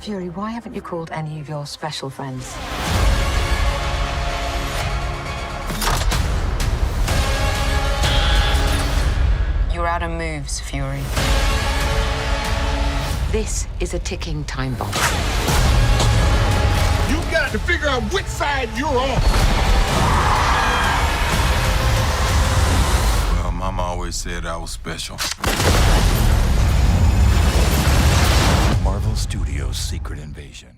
Fury, why haven't you called any of your special friends? You're out of moves, Fury. This is a ticking time bomb. You got to figure out which side you're on. Well, Mama always said I was special. Marvel Studios' Secret Invasion.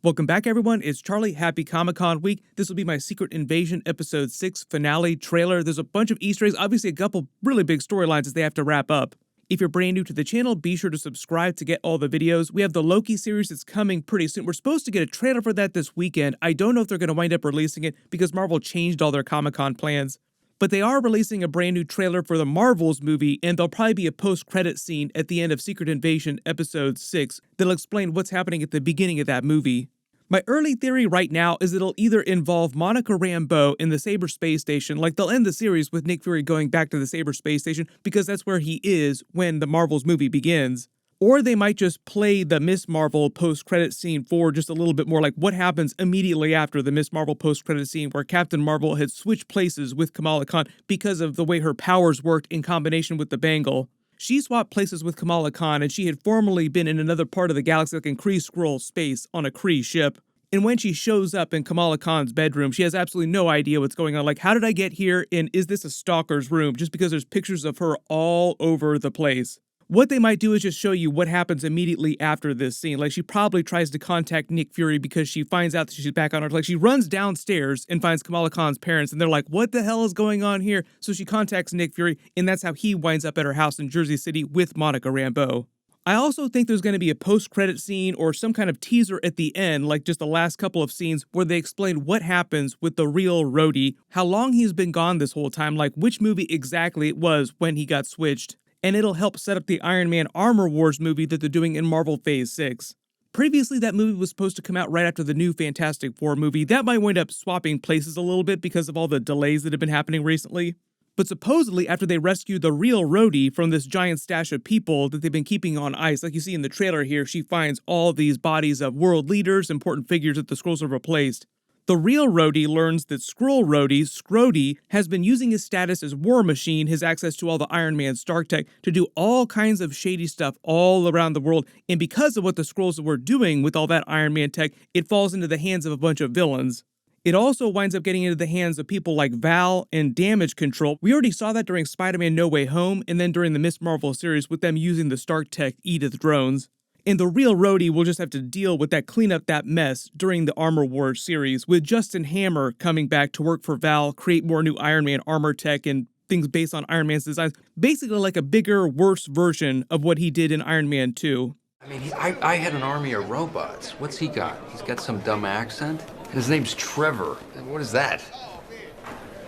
Welcome back, everyone. It's Charlie. Happy Comic-Con week. This will be my Secret Invasion Episode 6 finale trailer. There's a bunch of Easter eggs, obviously a couple really big storylines that they have to wrap up. If you're brand new to the channel, be sure to subscribe to get all the videos. We have the Loki series that's coming pretty soon. We're supposed to get a trailer for that this weekend. I don't know if they're going to wind up releasing it because Marvel changed all their Comic-Con plans. But they are releasing a brand new trailer for the Marvels movie, and there'll probably be a post-credit scene at the end of Secret Invasion Episode 6 that'll explain what's happening at the beginning of that movie. My early theory right now is it'll either involve Monica Rambeau in the Saber Space Station, like they'll end the series with Nick Fury going back to the Saber Space Station because that's where he is when the Marvels movie begins. Or they might just play the Miss Marvel post-credit scene for just a little bit more, like what happens immediately after the Miss Marvel post-credit scene where Captain Marvel had switched places with Kamala Khan because of the way her powers worked in combination with the bangle. She swapped places with Kamala Khan, and she had formerly been in another part of the galaxy, like in Kree Skrull space, on a Kree ship. And when she shows up in Kamala Khan's bedroom, she has absolutely no idea what's going on. Like, how did I get here, and is this a stalker's room? Just because there's pictures of her all over the place. What they might do is just show you what happens immediately after this scene. Like, she probably tries to contact Nick Fury because she finds out that she's back on Earth. Like, she runs downstairs and finds Kamala Khan's parents, and they're like, what the hell is going on here? So she contacts Nick Fury, and that's how he winds up at her house in Jersey City with Monica Rambeau. I also think there's going to be a post-credit scene or some kind of teaser at the end, like just the last couple of scenes, where they explain what happens with the real Rhodey, how long he's been gone this whole time, like which movie exactly it was when he got switched. And it'll help set up the Iron Man Armor Wars movie that they're doing in Marvel Phase 6. Previously, that movie was supposed to come out right after the new Fantastic Four movie. That might wind up swapping places a little bit because of all the delays that have been happening recently. But supposedly, after they rescue the real Rhodey from this giant stash of people that they've been keeping on ice, like you see in the trailer here, she finds all these bodies of world leaders, important figures that the Skrulls have replaced. The real Rhodey learns that Skrull Rhodey, Scrody, has been using his status as War Machine, his access to all the Iron Man Stark tech, to do all kinds of shady stuff all around the world. And because of what the Skrulls were doing with all that Iron Man tech, it falls into the hands of a bunch of villains. It also winds up getting into the hands of people like Val and Damage Control. We already saw that during Spider-Man No Way Home, and then during the Miss Marvel series with them using the Stark tech Edith drones. And the real Rhodey will just have to deal with that, clean up that mess during the Armor Wars series, with Justin Hammer coming back to work for Val, create more new Iron Man armor tech and things based on Iron Man's designs. Basically like a bigger, worse version of what he did in Iron Man 2. I mean, I had an army of robots. What's he got? He's got some dumb accent? His name's Trevor. What is that?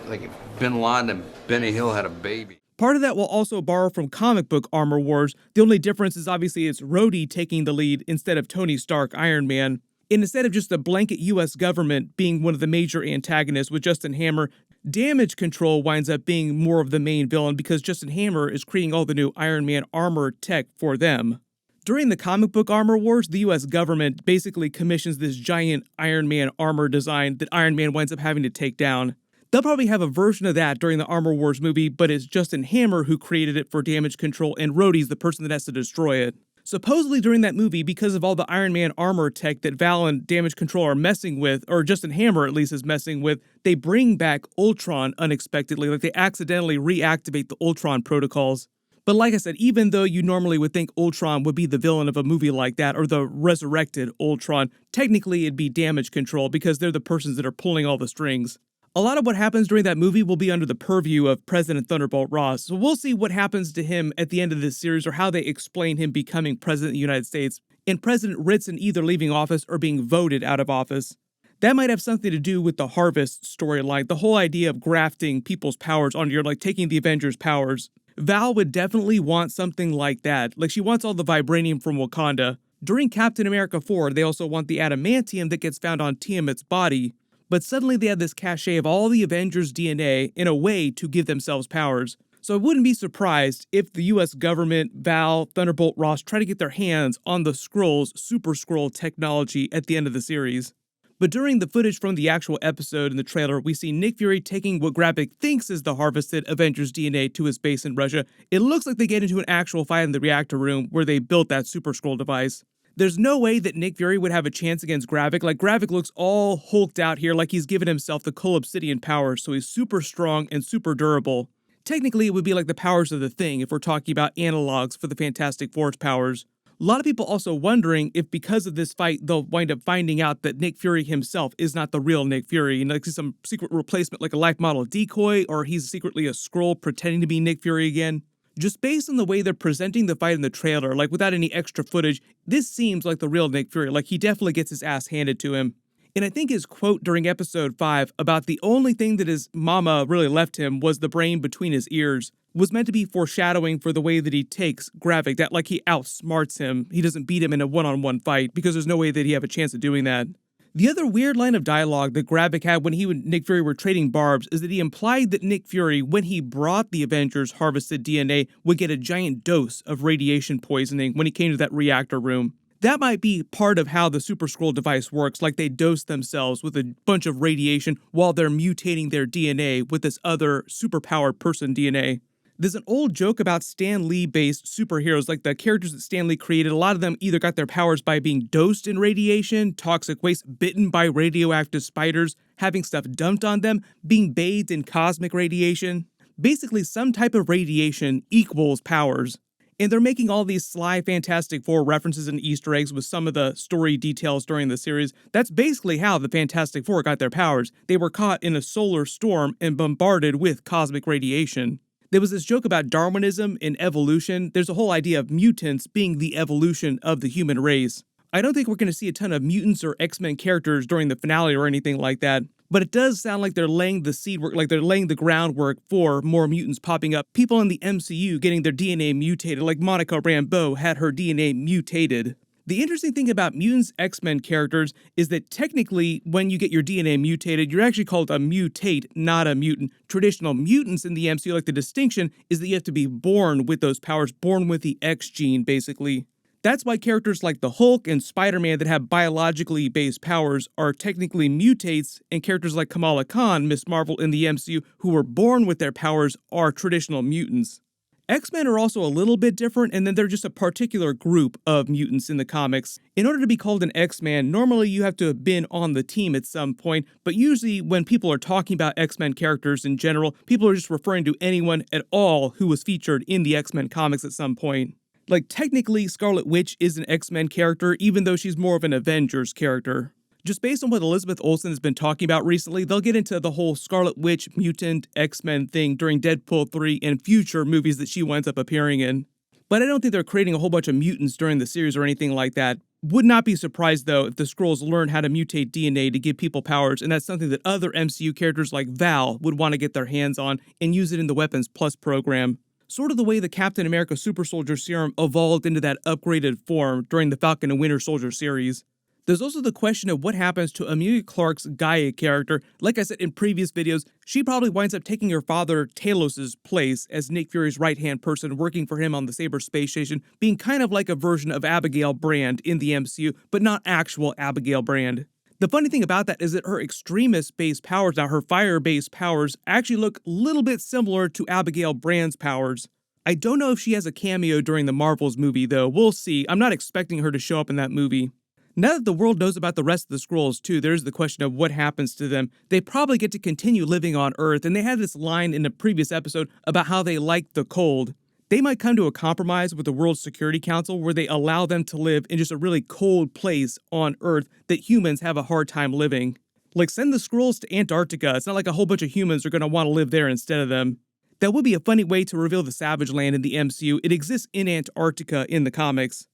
Like if Bin Laden and Benny Hill had a baby. Part of that will also borrow from comic book Armor Wars. The only difference is obviously it's Rhodey taking the lead instead of Tony Stark, Iron Man. And instead of just the blanket US government being one of the major antagonists with Justin Hammer, Damage Control winds up being more of the main villain because Justin Hammer is creating all the new Iron Man armor tech for them. During the comic book Armor Wars, the US government basically commissions this giant Iron Man armor design that Iron Man winds up having to take down. They'll probably have a version of that during the Armor Wars movie, but it's Justin Hammer who created it for Damage Control, and Rhodey's the person that has to destroy it. Supposedly during that movie, because of all the Iron Man armor tech that Val and Damage Control are messing with, or Justin Hammer at least is messing with, they bring back Ultron unexpectedly, like they accidentally reactivate the Ultron protocols. But like I said, even though you normally would think Ultron would be the villain of a movie like that, or the resurrected Ultron, technically it'd be Damage Control because they're the persons that are pulling all the strings. A lot of what happens during that movie will be under the purview of President Thunderbolt Ross, so we'll see what happens to him at the end of this series or how they explain him becoming President of the United States, and President Ritson either leaving office or being voted out of office. That might have something to do with the Harvest storyline, the whole idea of grafting people's powers onto your, like taking the Avengers' powers. Val would definitely want something like that, like she wants all the vibranium from Wakanda. During Captain America 4, they also want the adamantium that gets found on Tiamat's body. But suddenly they have this cachet of all the Avengers' DNA in a way to give themselves powers. So I wouldn't be surprised if the US government, Val, Thunderbolt Ross try to get their hands on the Skrulls' Super Skrull technology at the end of the series. But during the footage from the actual episode in the trailer, we see Nick Fury taking what Gravik thinks is the harvested Avengers DNA to his base in Russia. It looks like they get into an actual fight in the reactor room where they built that Super Skrull device. There's no way that Nick Fury would have a chance against Gravik. Like, Gravik looks all hulked out here, like he's given himself the Cull Obsidian powers, so he's super strong and super durable. Technically, it would be like the powers of the Thing if we're talking about analogs for the Fantastic Four's powers. A lot of people also wondering if because of this fight, they'll wind up finding out that Nick Fury himself is not the real Nick Fury, and like some secret replacement like a life model decoy, or he's secretly a Skrull pretending to be Nick Fury again. Just based on the way they're presenting the fight in the trailer, like without any extra footage, this seems like the real Nick Fury, like he definitely gets his ass handed to him. And I think his quote during episode 5 about the only thing that his mama really left him was the brain between his ears was meant to be foreshadowing for the way that he takes Gravik, that like he outsmarts him. He doesn't beat him in a one-on-one fight because there's no way that he have a chance of doing that. The other weird line of dialogue that Gravik had when he and Nick Fury were trading barbs is that he implied that Nick Fury, when he brought the Avengers harvested DNA, would get a giant dose of radiation poisoning when he came to that reactor room. That might be part of how the Super Skrull device works, like they dose themselves with a bunch of radiation while they're mutating their DNA with this other superpowered person DNA. There's an old joke about Stan Lee-based superheroes, like the characters that Stan Lee created. A lot of them either got their powers by being dosed in radiation, toxic waste, bitten by radioactive spiders, having stuff dumped on them, being bathed in cosmic radiation. Basically, some type of radiation equals powers. And they're making all these sly Fantastic Four references and Easter eggs with some of the story details during the series. That's basically how the Fantastic Four got their powers. They were caught in a solar storm and bombarded with cosmic radiation. There was this joke about Darwinism and evolution. There's a whole idea of mutants being the evolution of the human race. I don't think we're going to see a ton of mutants or X-Men characters during the finale or anything like that, but it does sound like they're laying the seed work, like they're laying the groundwork for more mutants popping up. People in the MCU getting their DNA mutated, like Monica Rambeau had her DNA mutated. The interesting thing about mutants X-Men characters is that technically when you get your DNA mutated, you're actually called a mutate, not a mutant. Traditional mutants in the MCU, like the distinction, is that you have to be born with those powers, born with the X gene, basically. That's why characters like the Hulk and Spider-Man that have biologically based powers are technically mutates, and characters like Kamala Khan, Ms. Marvel in the MCU, who were born with their powers, are traditional mutants. X-Men are also a little bit different, and then they're just a particular group of mutants in the comics. In order to be called an X-Man, normally you have to have been on the team at some point, but usually when people are talking about X-Men characters in general, people are just referring to anyone at all who was featured in the X-Men comics at some point. Like, technically, Scarlet Witch is an X-Men character, even though she's more of an Avengers character. Just based on what Elizabeth Olsen has been talking about recently, they'll get into the whole Scarlet Witch mutant X-Men thing during Deadpool 3 and future movies that she winds up appearing in. But I don't think they're creating a whole bunch of mutants during the series or anything like that. Would not be surprised, though, if the Skrulls learn how to mutate DNA to give people powers, and that's something that other MCU characters like Val would want to get their hands on and use it in the Weapons Plus program. Sort of the way the Captain America Super Soldier Serum evolved into that upgraded form during the Falcon and Winter Soldier series. There's also the question of what happens to Emilia Clarke's Gaia character. Like I said in previous videos, she probably winds up taking her father Talos' place as Nick Fury's right-hand person working for him on the Saber space station, being kind of like a version of Abigail Brand in the MCU, but not actual Abigail Brand. The funny thing about that is that her extremist-based powers, now her fire-based powers, actually look a little bit similar to Abigail Brand's powers. I don't know if she has a cameo during the Marvels movie, though. We'll see. I'm not expecting her to show up in that movie. Now that the world knows about the rest of the Skrulls, too, there's the question of what happens to them. They probably get to continue living on Earth, and they had this line in a previous episode about how they like the cold. They might come to a compromise with the World Security Council where they allow them to live in just a really cold place on Earth that humans have a hard time living. Like, send the Skrulls to Antarctica. It's not like a whole bunch of humans are going to want to live there instead of them. That would be a funny way to reveal the Savage Land in the MCU. It exists in Antarctica in the comics.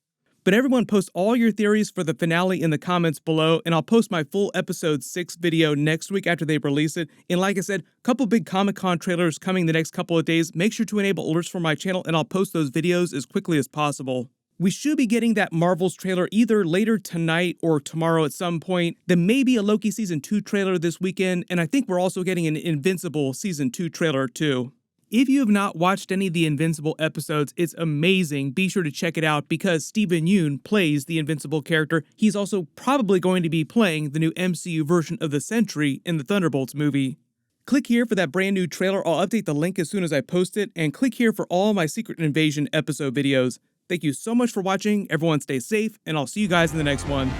But everyone post all your theories for the finale in the comments below, and I'll post my full episode 6 video next week after they release it. And like I said, a couple big Comic-Con trailers coming the next couple of days. Make sure to enable alerts for my channel, and I'll post those videos as quickly as possible. We should be getting that Marvels trailer either later tonight or tomorrow at some point. Then maybe a Loki Season 2 trailer this weekend, and I think we're also getting an Invincible Season 2 trailer too. If you have not watched any of the Invincible episodes, it's amazing. Be sure to check it out because Steven Yeun plays the Invincible character. He's also probably going to be playing the new MCU version of the Sentry in the Thunderbolts movie. Click here for that brand new trailer. I'll update the link as soon as I post it, and click here for all my Secret Invasion episode videos. Thank you so much for watching. Everyone stay safe, and I'll see you guys in the next one.